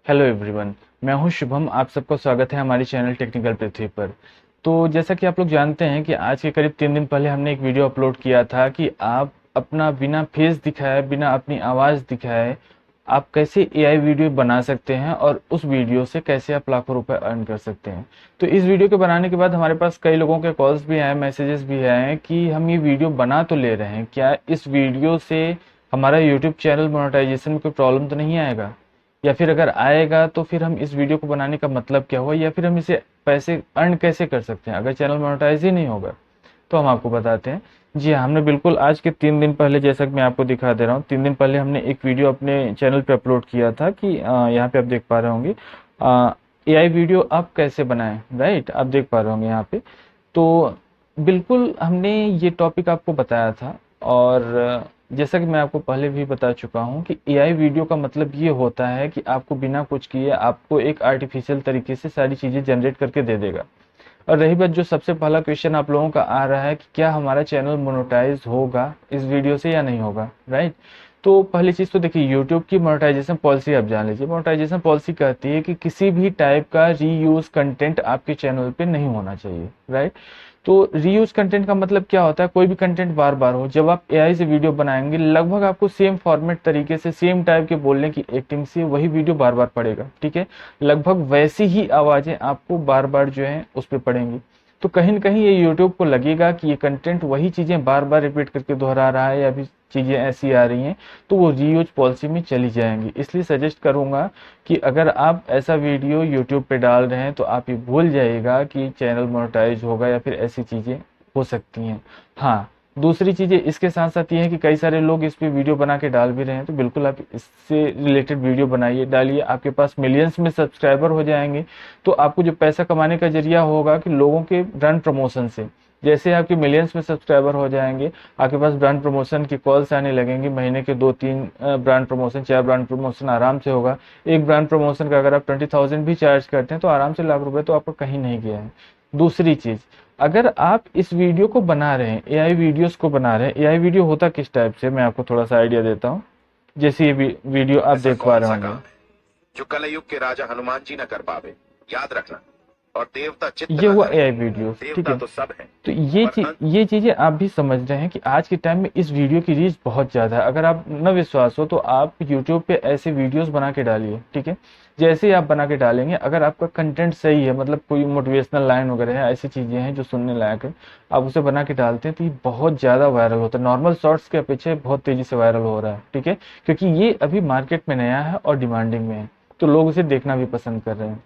Hello everyone. मैं हूं शुभम। आप सबका स्वागत है हमारी चैनल टेक्निकल पृथ्वी पर। तो जैसा कि आप लोग जानते हैं कि आज के करीब 3 दिन पहले हमने एक वीडियो अपलोड किया था कि आप अपना बिना फेस दिखाए, बिना अपनी आवाज़ दिखाए आप कैसे एआई वीडियो बना सकते हैं और उस वीडियो से कैसे आप लाखों रुपए अर्न कर सकते हैं। तो इस वीडियो के बनाने के बाद हमारे पास कई लोगों के कॉल्स भी आए, मैसेजेस भी आए कि हम ये वीडियो बना तो ले रहे हैं, क्या इस वीडियो से हमारा यूट्यूब चैनल मोनेटाइजेशन में कोई प्रॉब्लम तो नहीं आएगा, या फिर अगर आएगा तो फिर हम इस वीडियो को बनाने का मतलब क्या हुआ, या फिर हम इसे पैसे अर्न कैसे कर सकते हैं अगर चैनल मोनेटाइज ही नहीं होगा। तो हम आपको बताते हैं। जी हाँ, हमने बिल्कुल आज के 3 दिन पहले, जैसा कि मैं आपको दिखा दे रहा हूँ, 3 दिन पहले हमने एक वीडियो अपने चैनल पे अपलोड किया था कि यहाँ पे आप देख पा रहे होंगे एआई वीडियो आप कैसे बनाएं। राइट, आप देख पा रहे होंगे यहाँ पे। तो बिल्कुल हमने ये टॉपिक आपको बताया था। और जैसा कि मैं आपको पहले भी बता चुका हूँ कि एआई वीडियो का मतलब ये होता है कि आपको बिना कुछ किए आपको एक आर्टिफिशियल तरीके से सारी चीज़ें जनरेट करके दे देगा। और रही बात, जो सबसे पहला क्वेश्चन आप लोगों का आ रहा है कि क्या हमारा चैनल मोनेटाइज होगा इस वीडियो से या नहीं होगा। राइट, तो पहली चीज़ तो देखिए, यूट्यूब की मोनेटाइजेशन पॉलिसी आप जान लीजिए। मोनेटाइजेशन पॉलिसी कहती है कि किसी भी टाइप का रीयूज कंटेंट आपके चैनल पे नहीं होना चाहिए। राइट, तो रीयूज कंटेंट का मतलब क्या होता है, कोई भी कंटेंट बार बार हो। जब आप एआई से वीडियो बनाएंगे लगभग आपको सेम फॉर्मेट तरीके से, सेम टाइप के बोलने की एक्टिंग से वही वीडियो बार बार पड़ेगा। ठीक है, लगभग वैसी ही आवाज़ें आपको बार बार जो है उस पर पड़ेंगी। तो कहीं ना कहीं ये यूट्यूब को लगेगा कि ये कंटेंट वही चीज़ें बार बार रिपीट करके दोहरा रहा है, या भी चीज़ें ऐसी आ रही हैं, तो वो रीयूज पॉलिसी में चली जाएंगी। इसलिए सजेस्ट करूंगा कि अगर आप ऐसा वीडियो यूट्यूब पे डाल रहे हैं तो आप ये भूल जाइएगा कि चैनल मोनेटाइज होगा या फिर ऐसी चीज़ें हो सकती हैं। हाँ, दूसरी चीज़ें इसके साथ साथ ये है कि कई सारे लोग इस पे वीडियो बना के डाल भी रहे हैं, तो बिल्कुल आप इससे रिलेटेड वीडियो बनाइए, डालिए। आपके पास मिलियंस में सब्सक्राइबर हो जाएंगे तो आपको जो पैसा कमाने का जरिया होगा कि लोगों के ब्रांड प्रमोशन से। जैसे आपके मिलियंस में सब्सक्राइबर हो जाएंगे, आपके पास ब्रांड प्रमोशन की कॉल्स आने लगेंगी, महीने के 2-3 ब्रांड प्रमोशन, 4 ब्रांड प्रमोशन आराम से होगा। एक ब्रांड प्रमोशन का अगर आप 20,000 भी चार्ज करते हैं तो आराम से लाख रुपए तो आपका कहीं नहीं गया है। दूसरी चीज, अगर आप इस वीडियो को बना रहे हैं, एआई वीडियोस को बना रहे हैं, एआई वीडियो होता किस टाइप से, मैं आपको थोड़ा सा आइडिया देता हूँ। जैसे ये वीडियो आप ऐसा देख पा कौन रहे सा होंगे, काम है जो कलयुग के राजा हनुमान जी न कर पावे? याद रखना। और देवता चित्त ये न हुआ धरे। AI videos. ठीक देवता है, तो सब है तो पर अंत। ये चीजें आप भी समझ रहे हैं कि आज के टाइम में इस वीडियो की रीच बहुत ज्यादा है। अगर आप न विश्वास हो तो आप यूट्यूब पे ऐसे वीडियोस बना के डालिए। ठीक है, जैसे ही आप बना के डालेंगे, अगर आपका कंटेंट सही है, मतलब कोई मोटिवेशनल लाइन वगैरह है, ऐसी चीजें हैं जो सुनने लायक है, आप उसे बना के डालते हैं तो ये बहुत ज्यादा वायरल होता है। नॉर्मल शॉर्ट्स के अपेक्षा बहुत तेजी से वायरल हो रहा है। ठीक है, क्योंकि ये अभी मार्केट में नया है और डिमांडिंग में है, तो लोग इसे देखना भी पसंद कर रहे हैं।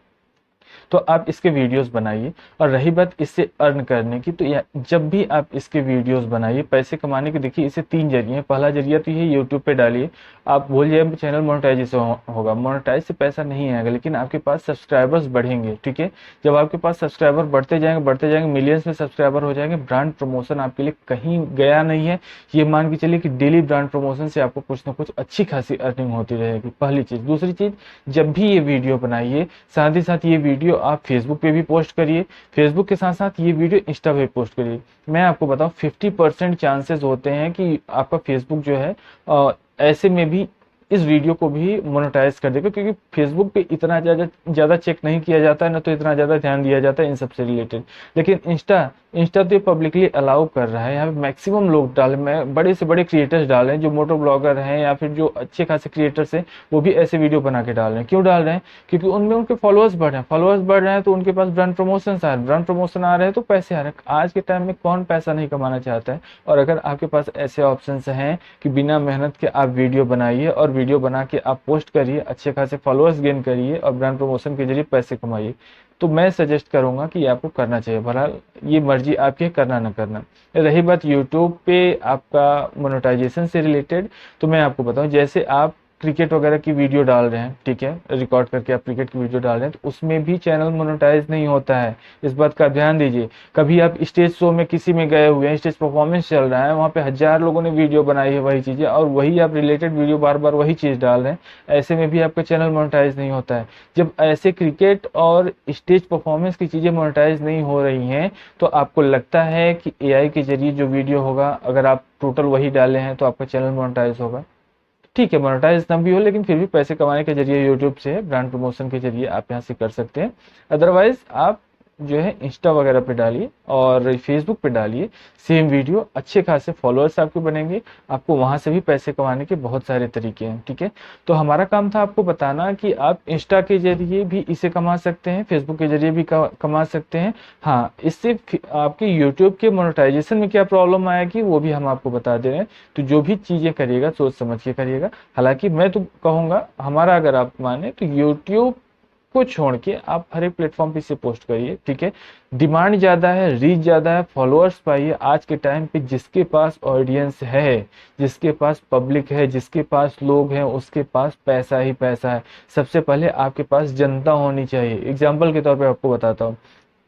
तो आप इसके वीडियोस बनाइए। और रही बात इससे अर्न करने की, तो जब भी आप इसके वीडियोस बनाइए पैसे कमाने के, देखिए इसे 3 जरिए हैं। पहला जरिया तो ये यूट्यूब पे डालिए, आप भूल जाए चैनल मोनेटाइजेशन होगा। मोनेटाइज से पैसा नहीं आएगा, लेकिन आपके पास सब्सक्राइबर्स बढ़ेंगे। ठीक है, जब आपके पास सब्सक्राइबर बढ़ते जाएंगे, मिलियंस में सब्सक्राइबर हो जाएंगे, ब्रांड प्रमोशन आपके लिए कहीं गया नहीं है। ये मान के चलिए कि डेली ब्रांड प्रमोशन से आपको कुछ ना कुछ अच्छी खासी अर्निंग होती रहेगी। पहली चीज। दूसरी चीज, जब भी ये वीडियो बनाइए, साथ ही साथ ये वीडियो आप फेसबुक पे भी पोस्ट करिए। फेसबुक के साथ साथ ये वीडियो इंस्टा पे पोस्ट करिए। मैं आपको बताऊं 50% चांसेस होते हैं कि आपका फेसबुक जो है ऐसे में भी इस वीडियो को भी मोनेटाइज कर देगा, क्योंकि फेसबुक पे इतना ज़्यादा ज़्यादा चेक नहीं किया जाता है, ना तो इतना ज़्यादा ध्यान दिया जाता है इन सबसे रिलेटेड। लेकिन इंस्टा इंस्टा तो पब्लिकली अलाउ कर रहा है। यहाँ पे मैक्सिमम लोग डाले, मैं बड़े से बड़े क्रिएटर्स डाल रहे हैं, जो मोटो ब्लॉगर हैं या फिर जो अच्छे खासे क्रिएटर्स हैं, वो भी ऐसे वीडियो बना के डाल रहे हैं। क्यों डाल रहे हैं? क्योंकि उनमें उनके फॉलोअर्स बढ़ रहे हैं। फॉलोअर्स बढ़ रहे हैं तो उनके पास ब्रांड प्रमोशन आ रहे हैं, ब्रांड प्रमोशन आ रहे हैं तो पैसे आ रहे हैं। आज के टाइम में कौन पैसा नहीं कमाना चाहता है? और अगर आपके पास ऐसे ऑप्शन हैं कि बिना मेहनत के आप वीडियो बनाइए और वीडियो बना के आप पोस्ट करिए, अच्छे खासे फॉलोअर्स गेन करिए और ब्रांड प्रमोशन के जरिए पैसे कमाइए, तो मैं सजेस्ट करूंगा कि ये आपको करना चाहिए। भला ये मर्जी आपकी है करना ना करना। रही बात यूट्यूब पे आपका मोनेटाइजेशन से रिलेटेड, तो मैं आपको बताऊं, जैसे आप क्रिकेट वगैरह की वीडियो डाल रहे हैं, ठीक है, रिकॉर्ड करके आप क्रिकेट की वीडियो डाल रहे हैं, तो उसमें भी चैनल मोनेटाइज नहीं होता है। इस बात का ध्यान दीजिए। कभी आप स्टेज शो में किसी में गए हुए हैं, स्टेज परफॉर्मेंस चल रहा है, वहाँ पे 1000 लोगों ने वीडियो बनाई है वही चीज़ें, और वही आप रिलेटेड वीडियो बार बार वही चीज़ डाल रहे हैं, ऐसे में भी आपका चैनल मोनेटाइज नहीं होता है। जब ऐसे क्रिकेट और स्टेज परफॉर्मेंस की चीज़ें मोनेटाइज नहीं हो रही हैं, तो आपको लगता है कि एआई के जरिए जो वीडियो होगा, अगर आप टोटल वही डाले हैं तो आपका चैनल मोनेटाइज होगा? ठीक है, मोनेटाइज ना भी हो लेकिन फिर भी पैसे कमाने के जरिए यूट्यूब से ब्रांड प्रमोशन के जरिए आप यहाँ से कर सकते हैं। अदरवाइज आप जो है इंस्टा वगैरह पे डालिए और फेसबुक पे डालिए सेम वीडियो, अच्छे खासे फॉलोअर्स आपके बनेंगे, आपको वहां से भी पैसे कमाने के बहुत सारे तरीके हैं। ठीक है, तो हमारा काम था आपको बताना कि आप इंस्टा के जरिए भी इसे कमा सकते हैं, फेसबुक के जरिए भी कमा सकते हैं। हाँ, इससे आपके यूट्यूब के मोनेटाइजेशन में क्या प्रॉब्लम आएगी वो भी हम आपको बता दे रहे हैं। तो जो भी चीजें करिएगा सोच समझ के करिएगा। हालांकि मैं तो कहूंगा हमारा अगर आप माने तो यूट्यूब को छोड़ के आप हर एक प्लेटफॉर्म पे इसे पोस्ट करिए। ठीक है, डिमांड ज्यादा है, रीच ज्यादा है, फॉलोअर्स पाइए। आज के टाइम पे जिसके पास ऑडियंस है, जिसके पास पब्लिक है, जिसके पास लोग हैं, उसके पास पैसा ही पैसा है। सबसे पहले आपके पास जनता होनी चाहिए। एग्जाम्पल के तौर पे आपको बताता हूँ,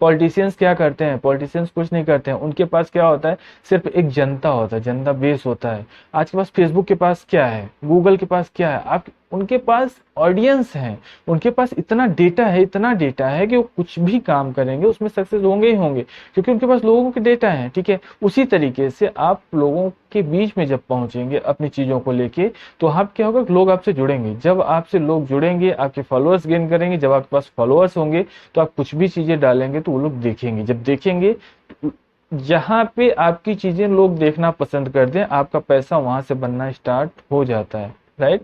पॉलिटिशियंस क्या करते हैं, पॉलिटिशियंस कुछ नहीं करते हैं, उनके पास क्या होता है, सिर्फ एक जनता होता है, जनता बेस होता है। आज के पास फेसबुक के पास क्या है, गूगल के पास क्या है, आप उनके पास ऑडियंस है, उनके पास इतना डेटा है, इतना डेटा है कि वो कुछ भी काम करेंगे उसमें सक्सेस होंगे ही होंगे, क्योंकि उनके पास लोगों के डेटा है। ठीक है, उसी तरीके से आप लोगों के बीच में जब पहुंचेंगे अपनी चीजों को लेके, तो आप क्या होगा, लोग आपसे जुड़ेंगे। जब आपसे लोग जुड़ेंगे, आपके फॉलोअर्स गेन करेंगे, जब आपके पास फॉलोअर्स होंगे तो आप कुछ भी चीजें डालेंगे तो वो लोग देखेंगे। जब देखेंगे, जहां पे आपकी चीजें लोग देखना पसंद करते हैं, आपका पैसा वहां से बनना स्टार्ट हो जाता है। राइट,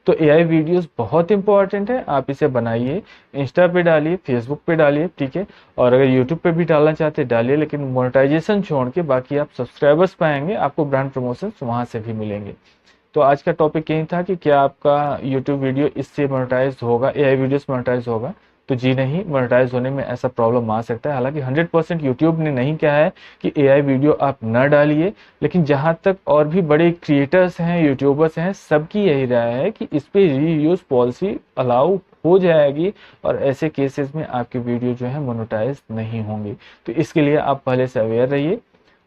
तो एआई वीडियोस बहुत इंपॉर्टेंट है, आप इसे बनाइए, इंस्टा पे डालिए, फेसबुक पे डालिए। ठीक है, और अगर यूट्यूब पे भी डालना चाहते हैं डालिए, लेकिन मोनेटाइजेशन छोड़ के बाकी आप सब्सक्राइबर्स पाएंगे, आपको ब्रांड प्रमोशन वहां से भी मिलेंगे। तो आज का टॉपिक यही था कि क्या आपका यूट्यूब वीडियो इससे मोनेटाइज होगा, एआई वीडियोस मोनेटाइज होगा। तो जी नहीं, मोनेटाइज होने में ऐसा प्रॉब्लम आ सकता है। हालांकि 100% यूट्यूब ने नहीं कहा है कि एआई वीडियो आप न डालिए, लेकिन जहां तक और भी बड़े क्रिएटर्स हैं, यूट्यूबर्स हैं, सबकी यही राय है कि इस पे रीयूज पॉलिसी अलाउ हो जाएगी और ऐसे केसेस में आपकी वीडियो जो है मोनेटाइज नहीं होंगी। तो इसके लिए आप पहले से अवेयर रहिए,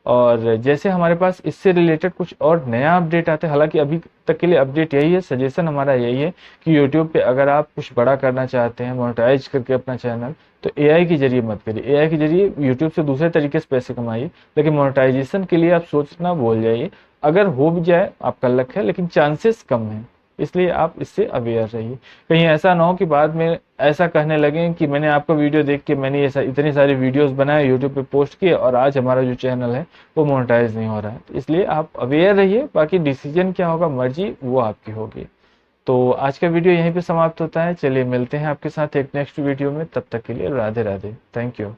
और जैसे हमारे पास इससे रिलेटेड कुछ और नया अपडेट आता है, हालांकि अभी तक के लिए अपडेट यही है, सजेशन हमारा यही है कि यूट्यूब पे अगर आप कुछ बड़ा करना चाहते हैं मोनेटाइज करके अपना चैनल, तो एआई के जरिए मत करिए। एआई के जरिए यूट्यूब से दूसरे तरीके से पैसे कमाइए, लेकिन मोनेटाइजेशन के लिए आप सोचना भूल जाइए। अगर हो भी जाए आपका लक है, लेकिन चांसेस कम है, इसलिए आप इससे अवेयर रहिए। कहीं ऐसा ना हो कि बाद में ऐसा कहने लगे कि मैंने आपका वीडियो देख के मैंने ये इतनी सारी वीडियोस बनाए, यूट्यूब पे पोस्ट किए और आज हमारा जो चैनल है वो मोनेटाइज नहीं हो रहा है। तो इसलिए आप अवेयर रहिए, बाकी डिसीजन क्या होगा, मर्जी वो आपकी होगी। तो आज का वीडियो यहीं पे समाप्त होता है। चलिए मिलते हैं आपके साथ एक नेक्स्ट वीडियो में, तब तक के लिए राधे राधे, थैंक यू।